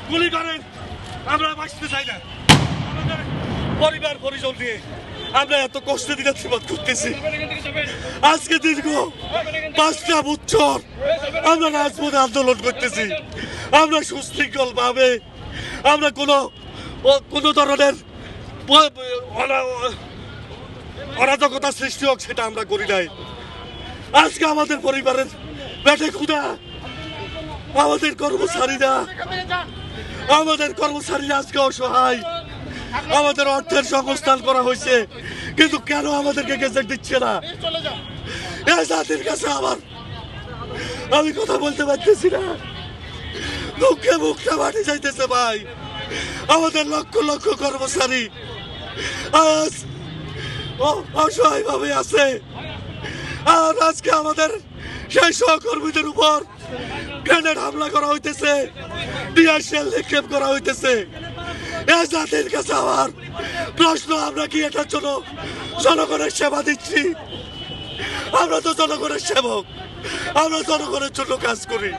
গুলি করেন, আমরা বাঁচতে চাই না। আমাদের পরিবার পরিজন নিয়ে আমরা এত কষ্ট দিনে জীবন করতেছি। আজকে দীর্ঘ 5টা বছর আমরা রাজপথে আন্দোলন করতেছি। আমরা সুশৃঙ্খল ভাবে আমরা কোনো ধরনের অরাজকতা সৃষ্টি হোক সেটা আমরা করি নাই। আজকে আমাদের পরিবারের পেটে ক্ষুধা, আমাদের কর্মচারীরা আজকে অসহায়। আমাদের অর্থের সংস্থান করা হয়েছে, কিন্তু কেন আমাদেরকে গেজেট দিচ্ছে না? এই জাতির কাছে আমি কথা বলতে পারতেছি না। দুঃখে মুখটা মাটি যাইতেছে ভাই। আমাদের লক্ষ লক্ষ কর্মচারী আজ অসহায় ভাবে আছে। আর আজকে আমাদের সেই সহকর্মীদের উপর গ্রেনেড হামলা করা হইতেছে, টিয়ার শেল নিক্ষেপ করা হইতেছে। এই জাতির কাছে আমার প্রশ্ন, আমরা কি এটার জন্য জনগণের সেবা দিচ্ছি? আমরা তো জনগণের সেবক, আমরা জনগণের জন্য কাজ করি।